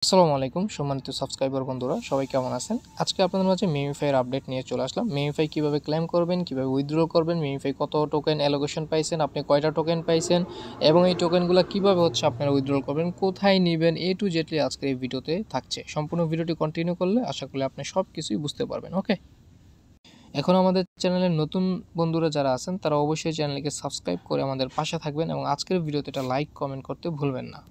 আসসালামু আলাইকুম সম্মানিত সাবস্ক্রাইবার বন্ধুরা, সবাই কেমন আছেন? আজকে আপনাদের মাঝে মিমিফাই এর আপডেট নিয়ে চলে আসলাম। মিমিফাই কিভাবে ক্লেম করবেন, কিভাবে উইথড্র করবেন, মিমিফাই কত টোকেন অ্যালোকেশন পাইছেন, আপনি কয়টা টোকেন পাইছেন এবং এই টোকেনগুলো কিভাবে আপনারা উইথড্র করবেন, কোথায় নেবেন, এ টু জেডলি আজকের এই ভিডিওতে থাকছে। সম্পূর্ণ ভিডিওটি কন্টিনিউ করলে আশা করি আপনি সব কিছুই বুঝতে পারবেন। ওকে, এখন আমাদের চ্যানেলের নতুন বন্ধুরা যারা আছেন তারা অবশ্যই চ্যানেলকে সাবস্ক্রাইব করে আমাদের পাশে থাকবেন এবং আজকের ভিডিওতে একটা লাইক কমেন্ট করতে ভুলবেন না।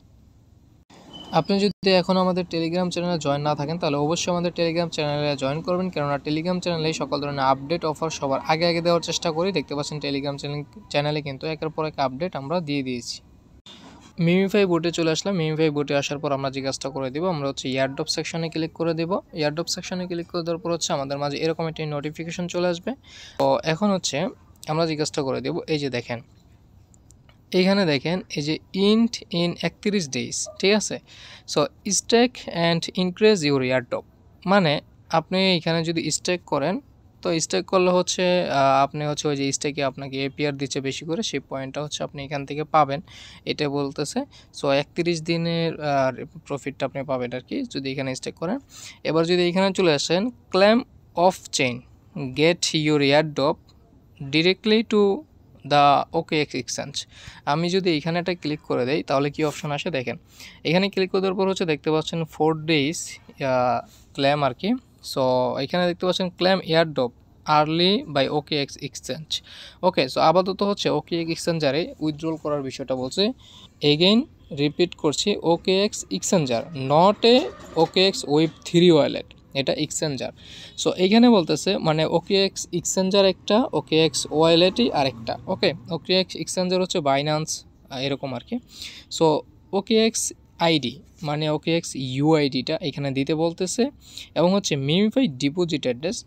আপনি যদি এখন আমাদের টেলিগ্রাম চ্যানেলে জয়েন না থাকেন তাহলে অবশ্যই আমাদের টেলিগ্রাম চ্যানেলে জয়েন করবেন, কেননা টেলিগ্রাম চ্যানেলে সকল ধরনের আপডেট অফার সবার আগে দেওয়ার চেষ্টা করি। দেখতে পাচ্ছেন টেলিগ্রাম চ্যানেলে কিন্তু একের পর এক আপডেট আমরা দিয়ে দিয়েছি। মিমিফাই বোটে চলে আসলাম। মিমিফাই বোটে আসার পর আমরা যে কাজটা করে দিব, আমরা এয়ারড্রপ সেকশনে ক্লিক করে দেব। এয়ারড্রপ সেকশনে ক্লিক করে দেওয়ার পর আমাদের মাঝে এরকম একটি নোটিফিকেশন চলে আসবে। তো এখন আমরা যে কাজটা করে দেব, এই যে দেখেন এইখানে দেখেন এই যে ইন্ট ইন 31 ডেজ, ঠিক আছে। So stake and increase your airdrop, মানে আপনি এখানে যদি স্টেক করেন তো স্টেক করলে আপনি ওই যে স্টেকে আপনাকে এপিআর দিচ্ছে বেশি করে, সেই পয়েন্টটা আপনি এখান থেকে পাবেন, এটা বলতেছে। সো 31 দিনের প্রফিটটা আপনি পাবেন আর কি যদি এখানে স্টেক করেন। এবার যদি এখানে চলে আসেন claim of chain, get your airdrop directly to the OKX exchange, আমি যদি এখানে একটা ক্লিক করে দেই তাহলে কি অপশন আসে দেখেন। এখানে ক্লিক করে দেওয়ার পর দেখতে পাচ্ছেন 4 ডেজ ক্লেম আর কি। সো এখানে দেখতে পাচ্ছেন claim airdrop early by OKX exchange. Okay, so আপাতত OKX এক্সচেঞ্জারে উইথড্রল করার বিষয়টা বলছে। এগেইন রিপিট করছি, OKX exchanger, not a OKX web 3 wallet, এটা এক্সচেঞ্জার। সো এইখানে বলতেছে মানে OKX এক্সচেঞ্জার একটা, OKX ওয়ালেটই আরেকটা। ওকে, OKX এক্সচেঞ্জার বাইন্যান্স এরকম আর কি। সো OKX আইডি মানে OKX ইউআইডিটা এখানে দিতে বলতেছে, এবং memefi deposit address.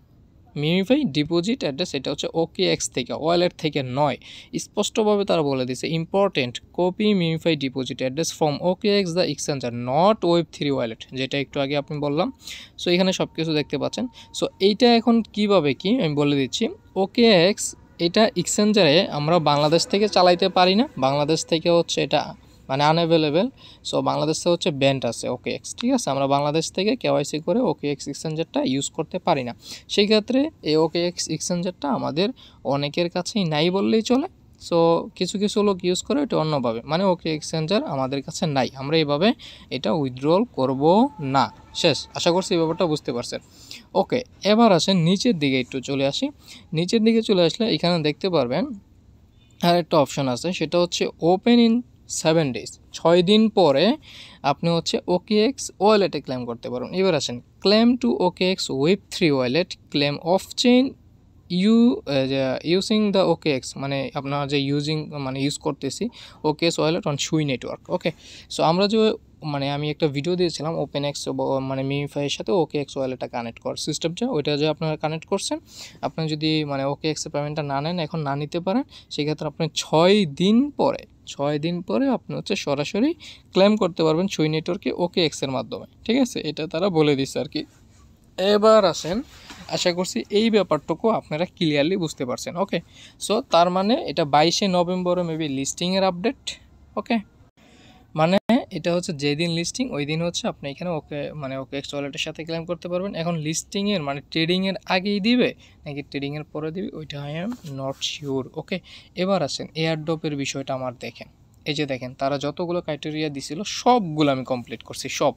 Memefi deposit address এটা OKX থেকে, ওয়ালেট থেকে নয়। স্পষ্টভাবে তারা বলে দিয়েছে ইম্পর্টেন্ট, কপি মিমিফাই deposit address from OKX the exchanger not ওয়েব3 ওয়ালেট, যেটা একটু আগে আপনি বললাম। সো এখানে সব কিছু দেখতে পাচ্ছেন। সো এইটা এখন কিভাবে কি আমি বলে দিচ্ছি। OKX এটা এক্সচেঞ্জারে আমরা বাংলাদেশ থেকে চালাইতে পারি না, বাংলাদেশ থেকে এটা মানে আনঅ্যাভেলেবেল। সো বাংলাদেশে ব্যান্ড আছে OKX, ঠিক আছে। আমরা বাংলাদেশ থেকে কেওয়াইসি করে OKX এক্সচেঞ্জারটা ইউজ করতে পারি না। সেই ক্ষেত্রে এই OKX এক্সচেঞ্জারটা আমাদের অনেকের কাছেই নাই বললেই চলে। সো কিছু কিছু লোক ইউজ করে এটা অন্যভাবে, মানে OKX এক্সচেঞ্জার আমাদের কাছে নাই, আমরা এইভাবে এটা উইথড্রল করব না। শেষ, আশা করছি এই ব্যাপারটা বুঝতে পারছেন। ওকে, এবার আসেন নিচের দিকে একটু চলে আসি। নিচের দিকে চলে আসলে এখানে দেখতে পারবেন আর একটা অপশন আছে, সেটা ওপেন ইন 7 ডেজ, 6 দিন পরে আপনি OKX ওয়ালেটে ক্লেম করতে পারবেন। এবার আসেন claim to OKX web 3 wallet, claim of chain using the OKX, মানে আপনার যে ইউজ করতেছি OKX ওয়ালেট অন সুই নেটওয়ার্ক। ওকে, সো আমরা আমি একটা ভিডিও দিয়েছিলাম OpenX মানে মিমিফাইয়ের সাথে OKX ওয়ালেটটা কানেক্ট করার সিস্টেমটা, ওইটা যে আপনারা কানেক্ট করছেন, আপনি যদি OKX এর পেমেন্টটা না নেন, এখন না নিতে পারেন, সেক্ষেত্রে আপনি 6 দিন পরে আপনি সরাসরি ক্লেম করতে পারবেন সুই নেটওয়ার্কে OKX এর মাধ্যমে, ঠিক আছে। এটা তারা বলে দিচ্ছে আর কি। এবার আসেন, আশা করছি এই ব্যাপারটুকু আপনারা ক্লিয়ারলি বুঝতে পারছেন। ওকে, সো তার মানে এটা 22শে নভেম্বরে মেবি লিস্টিংয়ের আপডেট। ওকে, মানে এটা যেদিন লিস্টিং ওই দিন আপনি এখানে OKX ওয়ালেটের সাথে ক্লেম করতে পারবেন। এখন লিস্টিংয়ের মানে ট্রেডিংয়ের আগেই দিবে নাকি ট্রেডিংয়ের পরে দিবে, ওইটা আই এম নট শিওর। ওকে, এবার আসেন এয়ারড্রপের বিষয়টা আমার দেখেন। এই যে দেখেন তারা যতগুলো ক্রাইটেরিয়া দিছিল সবগুলো আমি কমপ্লিট করছি, সব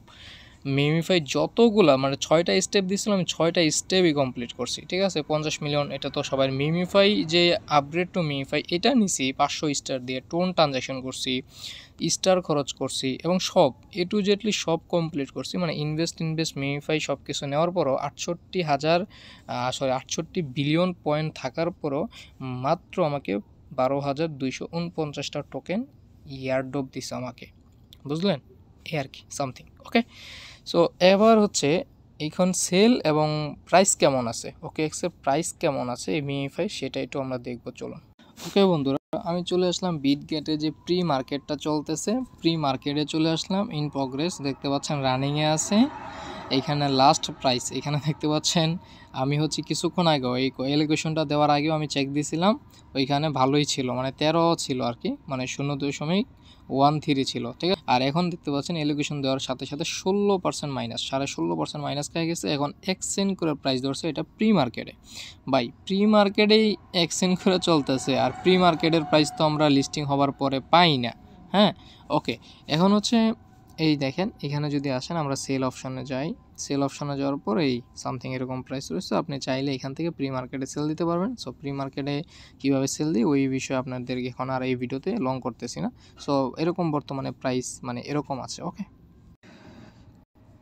মিমিফাই যতগুলো মানে 6টা স্টেপ দিয়েছিল আমি 6টা স্টেপই কমপ্লিট করছি, ঠিক আছে। 50 মিলিয়ন এটা তো সবাই, মিমিফাই যে আপগ্রেড টু মিমিফাই এটা নিছি 500 স্টার দিয়ে, টোন ট্রানজ্যাকশন করছি, স্টার খরচ করছি এবং সব এ টু জেডলি সব কমপ্লিট করছি। মানে ইনভেস্ট মিমিফাই সব কিছু নেওয়ার পরও 68 বিলিয়ন পয়েন্ট থাকার পরও মাত্র আমাকে 12,249টা টোকেন ইয়ারড্রপ দিছে আমাকে, বুঝলেন, এই আর কি সামথিং। ওকে, সো এবার এখন সেল এবং প্রাইস কেমন আছে, OKXের প্রাইস কেমন আছে এই মিমিফাই, সেটা একটু আমরা দেখব, চলুন। ওকে বন্ধুরা, আমি চলে আসলাম বিটগেটে, যে প্রি মার্কেটটা চলতেছে, প্রি মার্কেটে চলে আসলাম। ইন প্রগ্রেস দেখতে পাচ্ছেন, রানিংয়ে আছে। এইখানে লাস্ট প্রাইস এখানে দেখতে পাচ্ছেন। আমি হচ্ছে কিছুক্ষণ আগেও এই অ্যালোকেশনটা দেওয়ার আগেও আমি চেক দিয়েছিলাম, ওইখানে ভালোই ছিল, মানে 13 ছিল আর কি, মানে 0.13 ছিল, ঠিক আছে। আর এখন দেখতে পাচ্ছেন অ্যালোকেশন দেওয়ার সাথে সাথে 16% মাইনাস, 16.5% মাইনাস খেয়ে গেছে। এখন 1 সেন্ট করে প্রাইস ধরছে, এটা প্রি মার্কেটে ভাই, প্রি মার্কেটেই 1 সেন্ট করে চলতেছে। আর প্রি মার্কেটের প্রাইস তো আমরা লিস্টিং হওয়ার পরে পাই না। হ্যাঁ, ওকে। এখন হচ্ছে এই দেখেন, এখানে যদি আসেন আমরা সেল অপশনে যাই, সেল অপশনে যাওয়ার পর এই সামথিং এরকম প্রাইস রয়েছে, আপনি চাইলে এখান থেকে প্রি মার্কেটে সেল দিতে পারবেন। সো প্রি মার্কেটে কীভাবে সেল দিই ওই বিষয়ে আপনাদেরকে এখন আর এই ভিডিওতে লং করতেছি না। সো এরকম বর্তমানে প্রাইস মানে এরকম আছে, ওকে।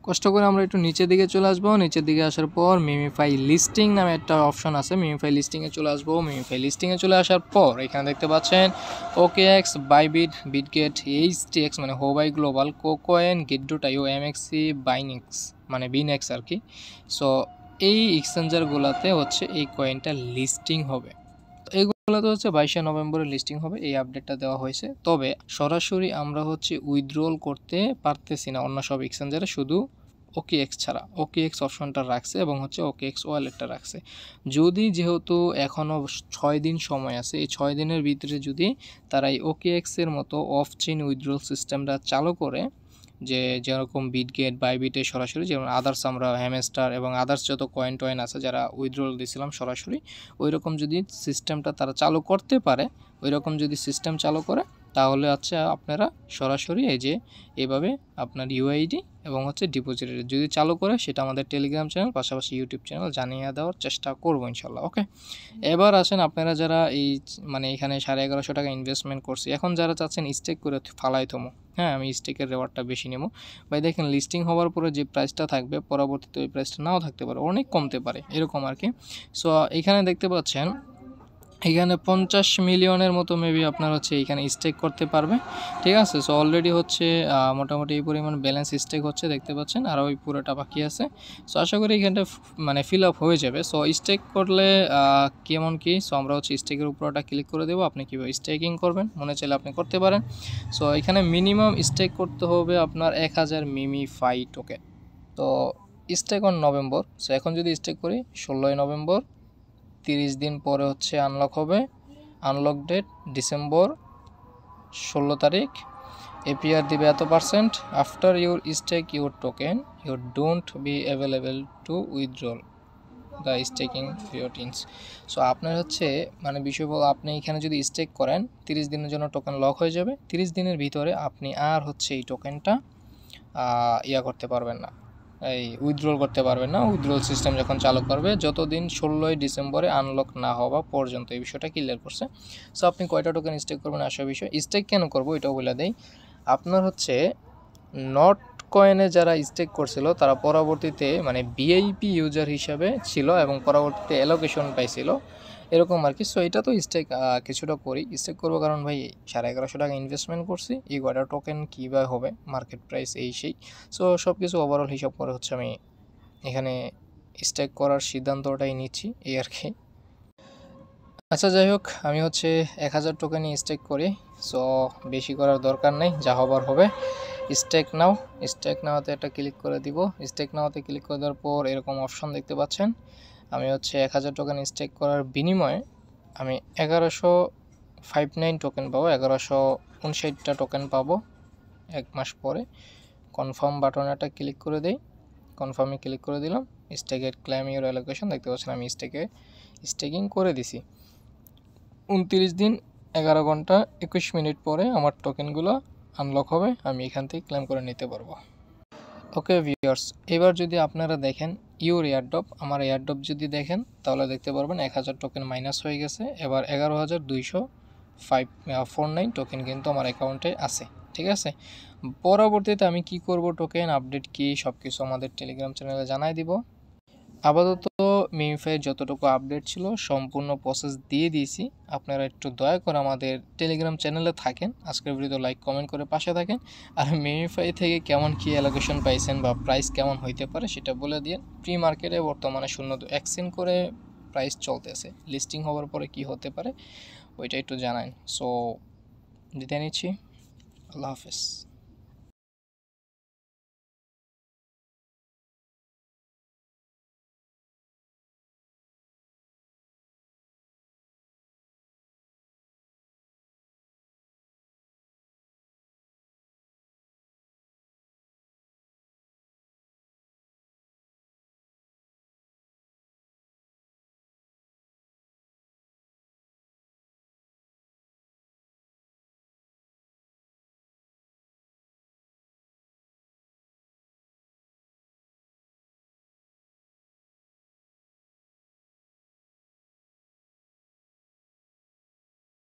কষ্ট করে আমরা একটু নিচের দিকে চলে আসবো। নিচের দিকে আসার পর মিমিফাই লিস্টিং নামে একটা অপশন আছে, মিমিফাই লিস্টিংয়ে চলে আসবো। মিমিফাই লিস্টিংয়ে চলে আসার পর এখানে দেখতে পাচ্ছেন OKX, বাইবিট, বিটগেট, HTX মানে হোবাই গ্লোবাল, কোকোয়েন, গেট.io, MXC, বাইনেক্স মানে বিনেক্স আর কি। সো এই এক্সচেঞ্জারগুলোতে হচ্ছে এই কয়েনটা লিস্টিং হবে। তো এইগুলোতে হচ্ছে 22শে নভেম্বরে লিস্টিং হবে, এই আপডেটটা দেওয়া হয়েছে। তবে সরাসরি আমরা হচ্ছে উইথড্রল করতে পারতেছি না অন্য সব এক্সচেঞ্জারে, শুধু OKX ছাড়া। OKX অপশনটা রাখছে এবং হচ্ছে OKX ওয়ালেটটা রাখছে। যদি যেহেতু এখনও 6 দিন সময় আছে, এই 6 দিনের ভিতরে যদি তারা এই OKX এর মতো অফ চেইন উইথড্রল সিস্টেমটা চালু করে, যে যেরকম বিটগেট, বাইবিটে সরাসরি, যেমন আদার্স আমরা হ্যামস্টার এবং আদার্স যত কয়েন টয়েন আছে যারা উইথড্রল দিয়েছিলাম সরাসরি, ওই রকম যদি সিস্টেমটা তারা চালু করতে পারে, ওই রকম যদি সিস্টেম চালু করে, তাহলে হচ্ছে আপনারা সরাসরি এই যে এভাবে আপনার ইউআইডি এবং হচ্ছে ডিপোজিট যদি চালু করে, সেটা আমাদের টেলিগ্রাম চ্যানেল পাশাপাশি ইউটিউব চ্যানেল জানিয়ে দেওয়ার চেষ্টা করবো ইনশাল্লাহ, ওকে। এবার আসেন আপনারা যারা এই মানে এখানে 1150 টাকা ইনভেস্টমেন্ট করছি, এখন যারা চাচ্ছেন স্টেক করে ফালাই থমো, হ্যাঁ আমি স্টেকের রেওয়ার্ডটা বেশি নেব ভাই। দেখেন লিস্টিং হওয়ার পরে যে প্রাইসটা থাকবে, পরবর্তীতে ওই প্রাইসটা নাও থাকতে পারে, অনেক কমতে পারে, এরকম আর কি। সো এখানে দেখতে পাচ্ছেন এখানে 50 মিলিয়নের মতো মেবি আপনার হচ্ছে এইখানে স্টেক করতে পারবে, ঠিক আছে। সো অলরেডি হচ্ছে মোটামুটি এই পরিমাণ ব্যালেন্স স্টেক হচ্ছে দেখতে পাচ্ছেন, আর ওই পুরোটা বাকি আছে। সো আশা করি এখানটা মানে ফিল আপ হয়ে যাবে। সো স্টেক করলে কেমন কি, সো আমরা হচ্ছে স্টেকের উপরটা ক্লিক করে দেবো। আপনি কীভাবে স্টেকিং করবেন মনে চাইলে আপনি করতে পারেন। সো এখানে মিনিমাম স্টেক করতে হবে আপনার 1000 মিমিফাই টোকেন। তো স্টেক অন নভেম্বর, সো এখন যদি স্টেক করি 16ই নভেম্বর, 30 দিন পরে হচ্ছে আনলক হবে। আনলক ডেট ডিসেম্বর 16 তারিখ। এপিআর দিবে এত %। After your stake your token you don't be available to withdrawal the staking ফিওটিনস। সো আপনার হচ্ছে মানে বিষয় বল, আপনি এখানে যদি স্টেক করেন 30 দিনের জন্য টোকেন লক হয়ে যাবে। 30 দিনের ভিতরে আপনি আর হচ্ছে এই টোকেনটা করতে পারবেন না, এই উইথড্রল করতে পারবেন না। উইথড্রল সিস্টেম যখন চালু করবে, যতদিন 16ই ডিসেম্বরে আনলক না হওয়া পর্যন্ত, এই বিষয়টা ক্লিয়ার করছে। সো আপনি কয়টা টোকেন স্টেক করবেন আসা বিষয়। স্টেক কেন করবো এটাও বলে দেই। আপনার হচ্ছে নট কয়েনে যারা স্টেক করছিল তারা পরবর্তীতে মানে ভিআইপি ইউজার হিসাবে ছিল এবং পরবর্তীতে অ্যালোকেশন পাইছিল, এরকম আর কি। সো এটা তো স্টেক কিছুটা করি, স্টেক করবো কারণ ভাই 1150 টাকা ইনভেস্টমেন্ট করছি, এই কয়টা টোকেন কীভাবে হবে, মার্কেট প্রাইস এই সেই। সো সব কিছু ওভারঅল হিসাব করে হচ্ছে আমি এখানে স্টেক করার সিদ্ধান্তটাই নিচ্ছি, এই আর কি। আচ্ছা যাই হোক, আমি হচ্ছে 1000 টোকেনই স্টেক করি। সো বেশি করার দরকার নেই, যা হবার হবে। স্টেক নাও, স্টেক নাওতে একটা ক্লিক করে দিব। স্টেক নাওতে ক্লিক করে দেওয়ার পর এরকম অপশন দেখতে পাচ্ছেন। আমি হচ্ছে 1000 টোকেন স্টেক করার বিনিময়ে আমি 1159 টোকেন পাবো, 1159টা টোকেন পাবো 1 মাস পরে। কনফার্ম বাটনে একটা ক্লিক করে দেই, কনফার্মে ক্লিক করে দিলাম। স্টেকের ক্লেম ইউর অ্যালোকেশন দেখতে পাচ্ছেন, আমি স্টেকিং করে দিছি। 29 দিন 11 ঘন্টা 21 মিনিট পরে আমার টোকেনগুলো আনলক হবে, আমি এখান থেকে ক্লেম করে নিতে পারবো। ওকে ভিউয়ার্স, এবার যদি আপনারা দেখেন ইউর এয়ারড্রপ, আমার এয়ারড্রপ যদি দেখেন তাহলে দেখতে পারবেন 1000 টোকেন মাইনাস হয়ে গেছে। এবার 11,249 টোকেন কিন্তু আমার অ্যাকাউন্টে আছে, ঠিক আছে। পরবর্তীতে আমি কি করব, টোকেন আপডেট কি সব কিছু আমাদের টেলিগ্রাম চ্যানেলে জানাই দিব। আপাতত মিমিফাইয়ের যতটুকু আপডেট ছিল সম্পূর্ণ প্রসেস দিয়ে দিয়েছি। আপনারা একটু দয়া করে আমাদের টেলিগ্রাম চ্যানেলে থাকেন, আজকের ভিডিও লাইক কমেন্ট করে পাশে থাকেন। আর মিমিফাই থেকে কেমন কি অ্যালোকেশন পাইছেন বা প্রাইস কেমন হইতে পারে সেটা বলে দিন। প্রি মার্কেটে বর্তমানে 0.1 সেন্ট করে প্রাইস চলতেছে, লিস্টিং হওয়ার পরে কি হতে পারে ওইটা একটু জানান। সো দিতে নিচ্ছি, আল্লাহ হাফেজ।